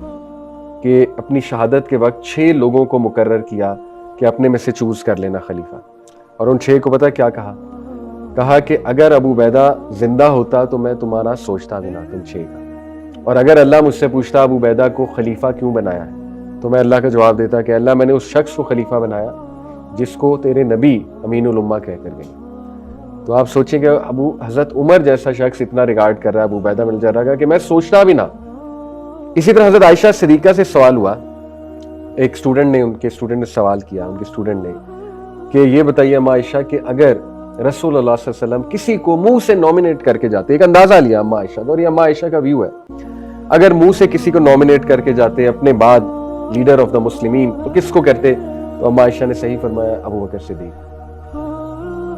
کہ اپنی شہادت کے وقت 6 لوگوں کو مقرر کیا کہ اپنے میں سے چوز کر لینا خلیفہ. اور ان 6 کو پتہ کیا کہا کہ اگر ابو عبیدہ زندہ ہوتا تو میں تمہارا سوچتا بھی نہ تم 6 کا, اور اگر اللہ مجھ سے پوچھتا ابو عبیدہ کو خلیفہ کیوں بنایا ہے تو میں اللہ کا جواب دیتا کہ اللہ میں نے اس شخص کو خلیفہ بنایا جس کو تیرے نبی امین الامہ کہہ کر گئے. تو آپ سوچیں کہ حضرت عمر جیسا شخص اتنا ریگارڈ کر رہا ہے ابو عبیدہ بن جرہ کا کہ میں سوچتا بھی نہ. اسی طرح حضرت عائشہ صدیقہ سے سوال ہوا, ایک اسٹوڈنٹ نے, ان کے اسٹوڈنٹ نے سوال کیا, ان کے اسٹوڈنٹ نے کہ یہ بتائیے اما عائشہ کہ اگر رسول اللہ صلی اللہ علیہ وسلم کسی کو منہ سے نومینیٹ کر کے جاتے, ایک اندازہ لیا اما عائشہ, اور یہ اما عائشہ کا ویو ہے, اگر منہ سے کسی کو نومینیٹ کر کے جاتے اپنے بعد لیڈر آف دا مسلمین تو کس کو کرتے, تو اما عائشہ نے صحیح فرمایا ابو بکر صدیق.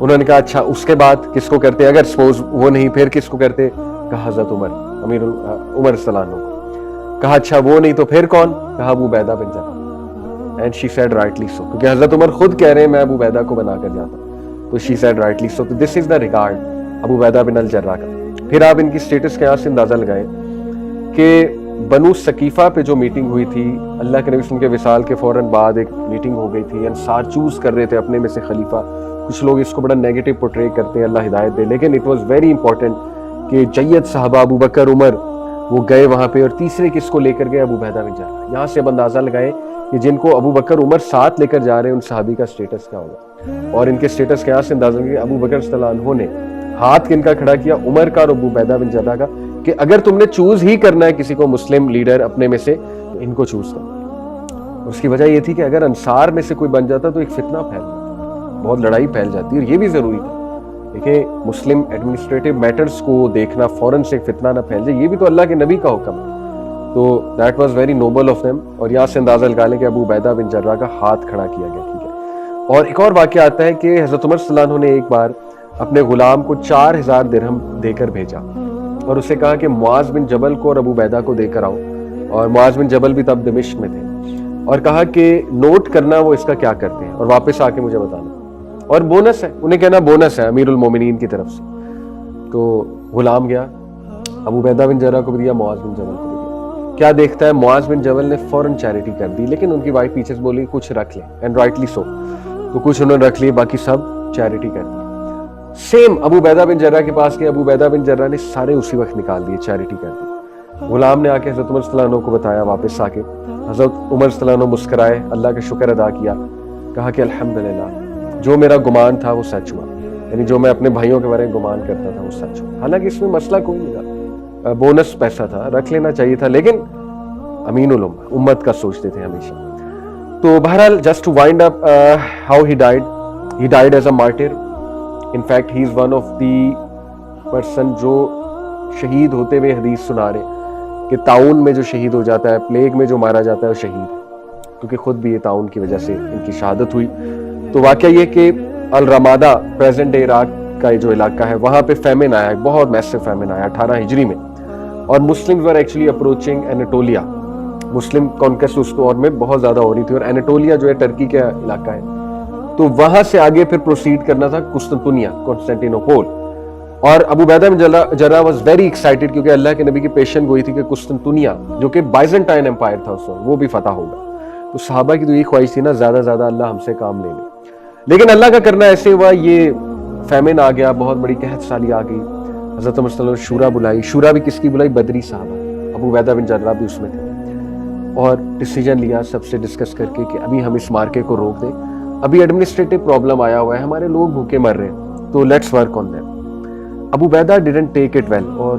انہوں نے کہا اچھا اس کے بعد کس کو کرتے, اگر سپوز وہ نہیں پھر کس کو کرتے, کہا حضرت عمر عمر صلی اللہ عنہ کو. کہا اچھا وہ نہیں تو پھر کون, کہا Abu Ubaidah bin Jarrah. And she said rightly so, کیونکہ حضرت عمر خود کہہ رہے ہیں میں ابو عبیدہ کو بنا کر جاتا, تو شی سیڈ رائٹلی سو. تو دس از دا ریگارڈ ابو عبیدہ بن الجرہ کا. پھر آپ ان کی سٹیٹس کے یہاں سے اندازہ لگائیں کہ بنو ثقیفہ پہ جو میٹنگ ہوئی تھی, اللہ کے نبی صلی اللہ علیہ وسلم کے وصال کے فوراً بعد ایک میٹنگ ہو گئی تھی, انصار چوز کر رہے تھے اپنے میں سے خلیفہ. کچھ لوگ اس کو بڑا نیگیٹو پورٹری کرتے ہیں, اللہ ہدایت دے, لیکن اٹ واز ویری امپورٹنٹ کہ جید صحابہ ابو بکر عمر وہ گئے وہاں پہ, اور تیسرے کس کو لے کر گئے, ابو عبیدہ بن جرہ. یہاں سے اب اندازہ لگائیں کہ جن کو ابو بکر عمر ساتھ لے کر جا رہے ہیں ان صحابی کا سٹیٹس کیا ہوگا, اور ان کے سٹیٹس کے یہاں سے اندازہ لگائیں ابو بکر صلی اللہ عنہ نے ہاتھ کن کا کھڑا کیا, عمر کا اور ابو عبیدہ بن جرہ کا, کہ اگر تم نے چوز ہی کرنا ہے کسی کو مسلم لیڈر اپنے میں سے تو ان کو چوز کرو. اس کی وجہ یہ تھی کہ اگر انصار میں سے کوئی بن جاتا تو ایک فتنہ پھیل جاتا, بہت لڑائی پھیل جاتی, اور یہ بھی ضروری تھا. دیکھیں مسلم ایڈمنسٹریٹو میٹرز کو دیکھنا فوراً سے فتنہ نہ پھیل جائے, یہ بھی تو اللہ کے نبی کا حکم ہے. تو that was very noble of them, اور یہاں سے اندازہ لگا لیں کہ ابو عبیدہ بن جرہ کا ہاتھ کھڑا کیا گیا. ٹھیک ہے. اور ایک اور واقعہ آتا ہے کہ حضرت عمر صلی اللہ عنہ نے ایک بار اپنے غلام کو 4000 درہم دے کر بھیجا, اور اسے کہا کہ معاذ بن جبل کو اور ابو عبیدہ کو دے کر آؤ, اور معاذ بن جبل بھی تب دمشق میں تھے, اور کہا کہ نوٹ کرنا وہ اس کا کیا کرتے ہیں اور واپس آ کے مجھے بتانا, اور بونس ہے, انہیں کہنا بونس ہے امیر المومنین کی طرف سے. تو غلام گیا, ابو عبیدہ بن جرہ کو بھی دیا, معاذ بن جبل کو بھی دیا. کیا دیکھتا ہے معاذ بن جبل نے فوراً چیریٹی کر دی, لیکن ان کی وائف پیچھے سے بولی کچھ رکھ لیں, اینڈ رائٹلی سو, تو کچھ انہوں نے رکھ لی, باقی سب چیریٹی کر دی. سیم ابو عبیدہ بن جرہ کے پاس گئے, ابو عبیدہ بن جرہ نے سارے اسی وقت نکال دیے, چیریٹی کر دی. غلام نے آ کے حضرت عمر صلی اللہ عنہ کو بتایا واپس آ کے, حضرت عمر صلی اللہ عنہ مسکرائے, اللہ کا شکر ادا کیا, کہا کہ الحمدللہ جو میرا گمان تھا وہ سچ ہوا, یعنی جو میں اپنے بھائیوں کے بارے میں گمان کرتا تھا وہ سچ ہوا. حالانکہ اس میں مسئلہ کوئی نہیں تھا, بونس پیسہ تھا, رکھ لینا چاہیے تھا, لیکن امین الامہ امت کا سوچتے تھے ہمیشہ. تو بہرحال just to wind up how he died as a martyr. In fact he is one of the person جو شہید ہوتے ہوئے حدیث سنا رہے کہ طاعون میں جو شہید ہو جاتا ہے, پلیگ میں جو مارا جاتا ہے وہ شہید, کیونکہ خود بھی یہ طاعون کی وجہ سے ان کی شہادت ہوئی. تو واقعہ یہ کہ الرمادہ پریزنٹ ڈے عراق کا جو علاقہ ہے وہاں پہ فیمن آیا, بہت میسو فیمن آیا 18 ہجری میں, اور مسلم ور ایکچولی اپروچنگ اینٹولیا. مسلم کانکسٹ اس دور میں بہت زیادہ ہو رہی تھی, اور اینٹولیا جو ہے ٹرکی کا علاقہ ہے, تو وہاں سے آگے پھر پروسیڈ کرنا تھا قسطنطنیہ, کانسٹینٹینوپول. اور ابو Ubaidah bin Jarrah was very excited کیونکہ اللہ کے نبی کی پیشن گوئی تھی کہ قسطنطنیہ جو کہ بائزنٹائن امپائر تھا اس وقت وہ بھی فتح ہوگا. تو صحابہ کی تو یہ خواہش تھی نا زیادہ زیادہ اللہ ہم سے کام لے لے. لیکن اللہ کا کرنا ایسے ہوا, یہ فیمن آ گیا, بہت بڑی قحط سالی آ گئی. حضرت عمر صلی اللہ علیہ وسلم شورا بلائی. شورا بھی کس کی بلائی؟ بدری صحابہ. ابو عبیدہ بن جراح بھی اس میں تھے. اور ڈیسیجن لیا سب سے ڈسکس کر کے کہ ابھی ہم اس مارکے کو روک دیں, ابھی ایڈمنسٹریٹو پرابلم آیا ہوا ہے, ہمارے لوگ بھوکے مر رہے ہیں, تو let's work on that. Abu Ubaidah didn't take it well, اور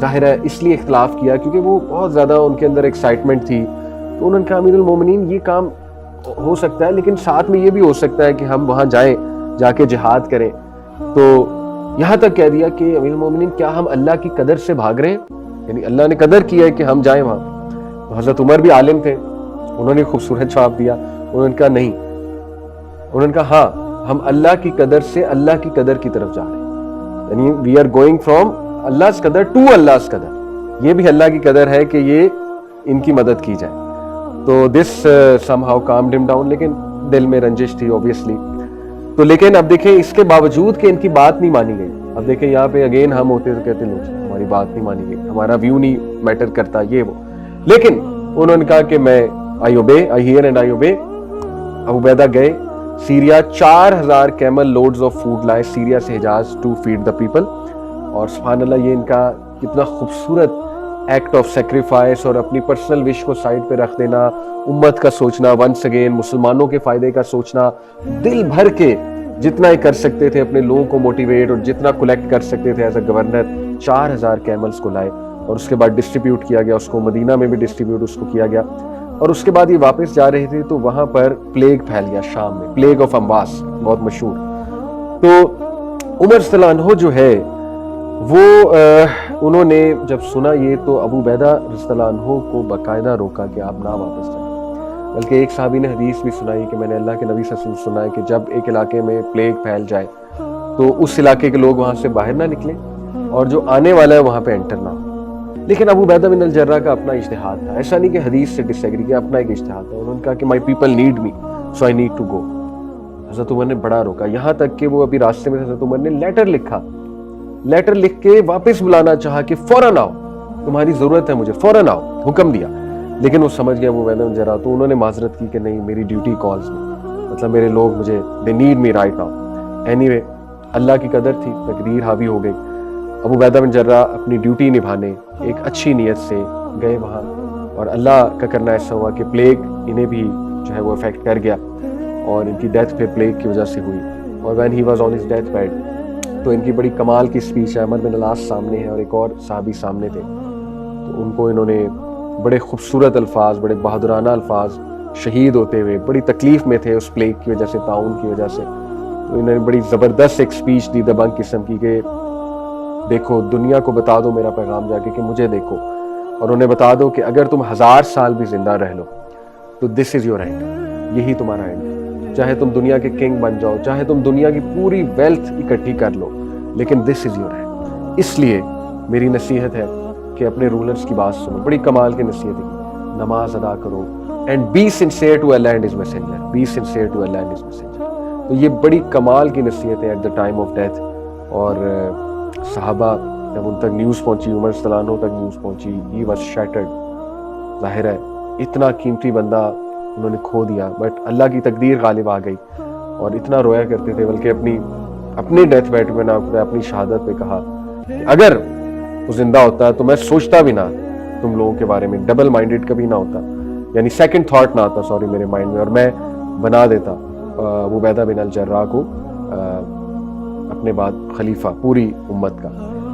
ظاہر ہے اس لیے اختلاف کیا کیونکہ وہ بہت زیادہ ان کے اندر ایکسائٹمنٹ تھی. تو انہوں نے کہا امیر المومنین یہ کام ہو سکتا ہے لیکن ساتھ میں یہ بھی ہو سکتا ہے کہ ہم وہاں جائیں, جا کے جہاد کریں. تو یہاں تک کہہ دیا کہ امیر المومنین کیا ہم اللہ کی قدر سے بھاگ رہے ہیں, یعنی اللہ نے قدر کیا ہے کہ ہم جائیں وہاں. تو حضرت عمر بھی عالم تھے, انہوں نے خوبصورت جواب دیا. انہوں نے کہا نہیں, انہوں نے کہا ہاں ہم اللہ کی قدر سے اللہ کی قدر کی طرف جا رہے ہیں, یعنی we are going from Allah's قدر ٹو Allah's قدر. یہ بھی اللہ کی قدر ہے کہ یہ ان کی مدد کی جائے. تو دس somehow calmed him down, لیکن دل میں رنجش تھی obviously. تو لیکن اب دیکھیں اس کے باوجود کہ ان کی بات نہیں مانی گئی, اب دیکھیں یہاں پہ اگین ہم ہوتے تو کہتے لوگ ہماری بات نہیں مانی گئی, ہمارا ویو نہیں میٹر کرتا یہ وہ, لیکن انہوں نے کہا کہ میں I hear and I obey. Abu Ubaidah گئے Syria, 4000 camel loads of food لائے سیریا سے Hijaz to feed the people. اور سبحان اللہ یہ ان کا کتنا خوبصورت ایکٹ آف سیکریفائس, اور اپنی پرسنل وش کو سائڈ پہ رکھ دینا, امت کا سوچنا, ونس اگین مسلمانوں کے فائدے کا سوچنا, دل بھر کے جتنا ہی کر سکتے تھے اپنے لوگوں کو موٹیویٹ, اور جتنا کلیکٹ کر سکتے تھے ایز اے گورنر 4000 کیملز کو لائے, اور اس کے بعد ڈسٹریبیوٹ کیا گیا اس کو, مدینہ میں بھی ڈسٹریبیوٹ اس کو کیا گیا. اور اس کے بعد یہ واپس جا رہے تھے تو وہاں پر پلیگ پھیل گیا شام میں, پلیگ آف امواس بہت مشہور. تو عمر رضی اللہ عنہ جو ہے وہ انہوں نے جب سنا یہ تو ابو عبیدہ رضی اللہ عنہ کو باقاعدہ روکا کہ آپ نہ واپس جائیں. بلکہ ایک صحابی نے حدیث بھی سنائی کہ میں نے اللہ کے نبی صلی اللہ علیہ وسلم سنا ہے کہ جب ایک علاقے میں پلیگ پھیل جائے تو اس علاقے کے لوگ وہاں سے باہر نہ نکلیں, اور جو آنے والا ہے وہاں پہ انٹر نہ ہو. لیکن ابو عبیدہ بن الجراح کا اپنا اجتہاد تھا, ایسا نہیں کہ حدیث سے ڈس ایگری کیا, اپنا ایک اجتہاد تھا. انہوں نے کہا کہ my people need me so I need to go. حضرت عمر نے بڑا روکا, یہاں تک کہ وہ ابھی راستے میں حضرت عمر نے لیٹر لکھ کے واپس بلانا چاہا کہ فوراً آؤ, تمہاری ضرورت ہے مجھے, فوراً آؤ, حکم دیا. لیکن وہ سمجھ گیا ابو عبیدہ بن الجراح, تو انہوں نے معذرت کی کہ نہیں میری ڈیوٹی کالز میں, مطلب میرے لوگ مجھے they need me right now. Anyway اللہ کی قدر تھی, تقدیر حاوی ہو گئی. ابو عبیدہ بن جراح اپنی ڈیوٹی نبھانے ایک اچھی نیت سے گئے وہاں, اور اللہ کا کرنا ایسا ہوا کہ پلیگ انہیں بھی جو ہے وہ افیکٹ کر گیا, اور ان کی ڈیتھ پھر پلیگ کی وجہ سے ہوئی. اور when he was on his death bed تو ان کی بڑی کمال کی اسپیچ ہے, عمر بن العاص سامنے ہے اور ایک اور صحابی سامنے تھے, تو ان کو انہوں نے بڑے خوبصورت الفاظ, بڑے بہادرانہ الفاظ, شہید ہوتے ہوئے بڑی تکلیف میں تھے اس پلیگ کی وجہ سے, طاعون کی وجہ سے, تو انہوں نے بڑی زبردست ایک اسپیچ دی دبنگ قسم کی کہ دیکھو دنیا کو بتا دو میرا پیغام جا کے کہ مجھے دیکھو, اور انہیں بتا دو کہ اگر تم 1000 سال بھی زندہ رہ لو تو دس از یور اینڈ, یہی تمہارا اینڈ ہے. چاہے تم دنیا کے کنگ بن جاؤ, چاہے تم دنیا کی پوری ویلتھ اکٹھی کر لو, لیکن دس از یور اینڈ. اس لیے میری نصیحت ہے کہ اپنے رولرز کی بات سنو, بڑی کمال کی نصیحت ہے, نماز ادا کرو, and be sincere to Allah and his messenger, be sincere to Allah and his messenger. تو یہ بڑی کمال کی نصیحت ہے at the time of death. اور صحابہ جب ان تک نیوز پہنچی, عمر رضی اللہ عنہ تک نیوز پہنچی, ہی واز شیٹرڈ. ظاہر ہے اتنا قیمتی بندہ انہوں نے کھو دیا, بٹ اللہ کی تقدیر غالب آ گئی, اور اتنا رویا کرتے تھے, بلکہ اپنے ڈیتھ بیڈ میں اپنی شہادت پہ کہا کہ اگر وہ زندہ ہوتا تو میں سوچتا بھی نہ تم لوگوں کے بارے میں, ڈبل مائنڈڈ کبھی نہ ہوتا, یعنی سیکنڈ تھاٹ نہ آتا سوری میرے مائنڈ میں, اور میں بنا دیتا ابو عبیدہ بن الجراح کو اپنے بعد خلیفہ پوری امت کا.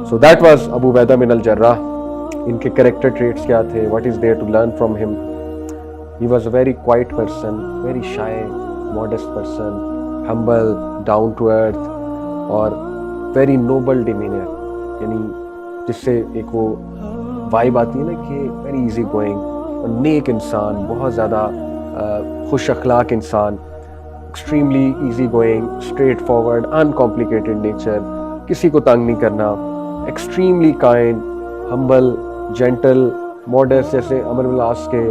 سو that was Abu Ubaidah bin الجراح. ان کے کریکٹر ٹریٹس کیا تھے, what is there to learn from him. He was a very quiet person, very shy, modest person, humble, down to earth, اور ویری نوبل ڈیمینر, یعنی جس سے ایک وہ وائب آتی ہے نا کہ ویری ایزی گوئنگ, نیک انسان, بہت زیادہ خوش اخلاق انسان, extremely easy going, straightforward, uncomplicated nature, کسی کو تنگ نہیں کرنا, extremely kind, humble, gentle, modest. جیسے عمر بن العاص کے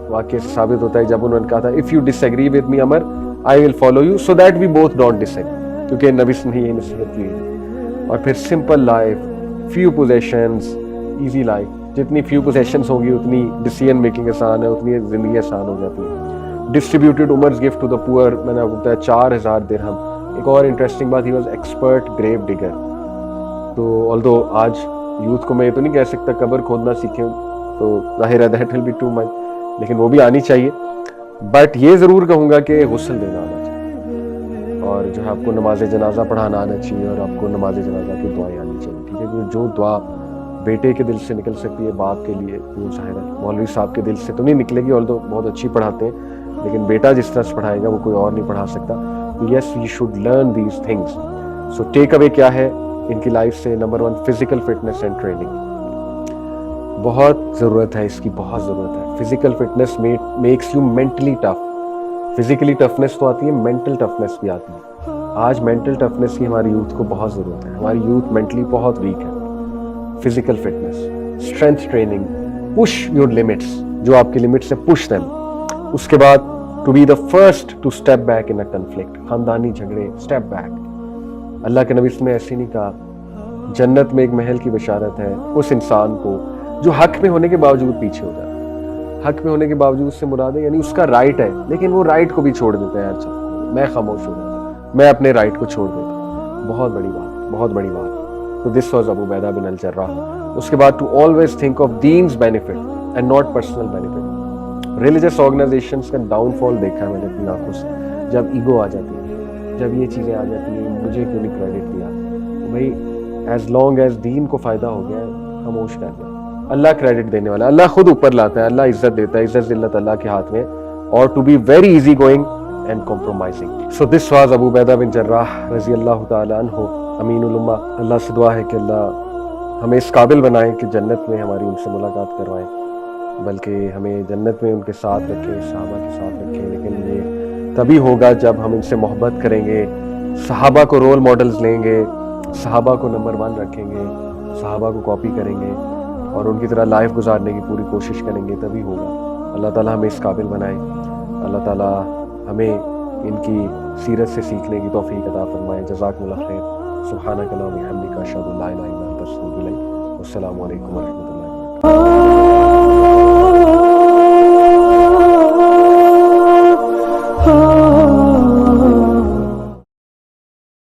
واقعے سے ثابت ہوتا ہے جب انہوں نے کہا تھا if you disagree with me Umar I will follow you so that we both don't disagree, کیونکہ نبی نے یہ نصیحت کی. اور پھر simple life, few positions, easy life. جتنی فیو پوزیشنز ہوگی اتنی ڈیسیژن میکنگ آسان ہے, اتنی زندگی آسان ہو جاتی ہے. ڈسٹریبیوٹیڈ عمر's گفٹ ٹو دا پور, میں نے آپ کو بتایا 4000 درہم. ایک اور انٹرسٹنگ بات, ہی واز ایکسپرٹ گریو ڈگر. تو آلدو آج یوتھ کو میں یہ تو نہیں کہہ سکتا قبر کھودنا سیکھیں, تو ظاہر ہے that will be too much, لیکن وہ بھی آنی چاہیے. بٹ یہ ضرور کہوں گا کہ غسل دینا آنا چاہیے, اور جو ہے آپ کو نماز جنازہ پڑھانا آنا چاہیے, اور آپ کو نماز جنازہ کی دعائیں آنی چاہیے. ٹھیک ہے, جو دعا بیٹے کے دل سے نکل سکتی ہے باپ کے لیے, وہ ظاہر ہے مولوی صاحب کے دل سے تو نہیں نکلے گی, آلدو بہت اچھی پڑھاتے ہیں, لیکن بیٹا جس طرح سے پڑھائے گا وہ کوئی اور نہیں پڑھا سکتا. Yes we should learn these things. So takeaway کیا ہے ان کی لائف سے؟ Number 1 physical fitness and training. بہت ضرورت ہے اس کی, بہت ضرورت ہے. Physical fitness makes you mentally tough. Physically toughness تو آتی ہے, مینٹل ٹفنس بھی آتی ہے. آج مینٹل ٹفنس کی ہماری یوتھ کو بہت ضرورت ہے. ہماری یوتھ مینٹلی بہت ویک ہے. Physical fitness, strength training, push your limits, جو آپ کی لمٹس ہیں پش دیم. اس کے بعد to be the first to step back in a conflict. خاندانی جھگڑے, اسٹیپ بیک. اللہ کے نبی نے ایسے نہیں کہا. جنت میں ایک محل کی بشارت ہے اس انسان کو جو حق میں ہونے کے باوجود پیچھے ہو جاتا ہے. حق میں ہونے کے باوجود سے مراد ہے یعنی اس کا رائٹ ہے, لیکن وہ رائٹ کو بھی چھوڑ دیتا ہے. یار چل میں خاموش ہو جاتا ہوں, میں اپنے رائٹ کو چھوڑ دیتا ہوں. بہت بڑی بات, بہت بڑی بات. تو دس واز ابو عبیدہ بن الجراح. اس کے بعد ٹو آلویز تھنک آف دین's benefit and not personal benefit. Religious organisations کا ڈاؤن فال دیکھا ہے میں نے اپنی آنکھوں سے. جب ایگو آ جاتی ہے, جب یہ چیزیں آ جاتی ہیں, مجھے کیوں نہیں کریڈٹ دیا بھائی, ایز لانگ ایز دین کو فائدہ ہو گیا خاموش کر دیں. اللہ کریڈٹ دینے والا, اللہ خود اوپر لاتا ہے, اللہ عزت دیتا ہے. عزت ذلت اللہ کے ہاتھ میں. اور to be very easy going and compromising. So this was Abu Ubaidah bin Jarrah رضی اللہ تعالیٰ عنہ امین الامہ. اللہ سے دعا ہے کہ اللہ ہمیں اس قابل بنائیں کہ جنت میں ہماری ان سے ملاقات کروائیں, بلکہ ہمیں جنت میں ان کے ساتھ رکھیں, صحابہ کے ساتھ رکھیں. لیکن یہ تبھی ہوگا جب ہم ان سے محبت کریں گے, صحابہ کو رول ماڈلز لیں گے, صحابہ کو نمبر 1 رکھیں گے, صحابہ کو کاپی کریں گے, اور ان کی طرح لائف گزارنے کی پوری کوشش کریں گے, تبھی ہوگا. اللہ تعالیٰ ہمیں اس قابل بنائے. اللہ تعالیٰ ہمیں ان کی سیرت سے سیکھنے کی توفیق عطا فرمائے. جزاکم اللہ خیر. سبحانک اللہم و بحمدک اشہد ان لا الہ الا انت استغفرک و اتوب الیک. السلام علیکم ورحمۃ اللہ.